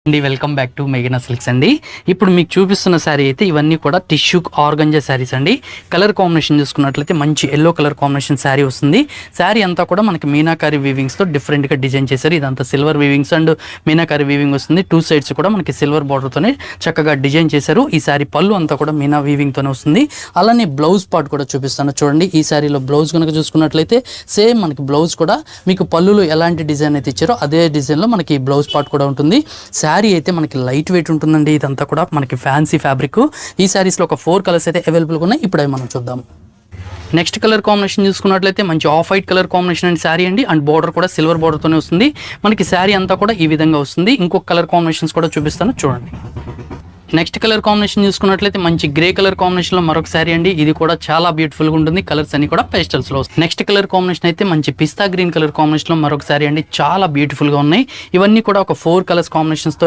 అండి welcome back to మెగినా silks అండి. ఇప్పుడు మీకు చూపిస్తున్న శారీ అయితే ఇవన్నీ కూడా టిష్యూ ఆర్గంజా శారీస్ అండి. కలర్ కాంబినేషన్ చూసుకున్నట్లయితే మంచి ఎల్లో కలర్ కాంబినేషన్ శారీ వస్తుంది. శారీ అంతా కూడా మనకి మీనాకారి వీవింగ్స్ తో డిఫరెంట్ గా డిజైన్ చేశారు. ఇదంతా సిల్వర్ వీవింగ్స్ అండ్ మీనాకారి వీవింగ్ వస్తుంది. టూ సైడ్స్ కూడా మనకి సిల్వర్ బార్డర్ తోనే చక్కగా డిజైన్ చేశారు. ఈ శారీ పళ్ళు అంతా కూడా మీనా వీవింగ్ తోనే వస్తుంది. అలానే బ్లౌజ్ పార్ట్ కూడా చూపిస్తాను చూడండి. ఈ శారీలో బ్లౌజ్ కనుక చూసుకున్నట్లయితే సేమ్ మనకి బ్లౌజ్ కూడా మీకు పళ్ళులో ఎలాంటి డిజైన్ అయితే ఇచ్చారో అదే డిజైన్ లో మనకి బ్లౌజ్ పార్ట్ కూడా ఉంటుంది. శారీ అయితే మనకి లైట్ వెయిట్ ఉంటుందండి. ఇదంతా కూడా మనకి ఫ్యాన్సీ ఫ్యాబ్రిక్. ఈ శారీస్లో ఒక 4 కలర్స్ అయితే అవైలబుల్గా ఉన్నాయి. ఇప్పుడు అవి మనం చూద్దాం. నెక్స్ట్ కలర్ కాంబినేషన్ చూసుకున్నట్లయితే మంచి off white colour combination and sari అండి. అండ్ బార్డర్ కూడా సిల్వర్ బార్డర్తోనే వస్తుంది. మనకి శారీ అంతా కూడా ఈ విధంగా వస్తుంది. ఇంకొక కలర్ కాంబినేషన్స్ కూడా చూపిస్తాను చూడండి. నెక్స్ట్ కలర్ కాంబినేషన్ చూసుకున్నట్లయితే మంచి గ్రే కలర్ కాంబినేషన్ లో మరొక శారీ అండి. ఇది కూడా చాలా బ్యూటిఫుల్ గా ఉంటుంది. కలర్స్ అన్ని కూడా పేస్టల్స్ లో. నెక్స్ట్ కలర్ కాంబినేషన్ అయితే మంచి పిస్తా గ్రీన్ కలర్ కాంబినేషన్ లో మరొక శారీ అండి. చాలా బ్యూటిఫుల్ గా ఉన్నాయి. ఇవన్నీ కూడా ఒక 4 కలర్స్ కాంబినేషన్స్ తో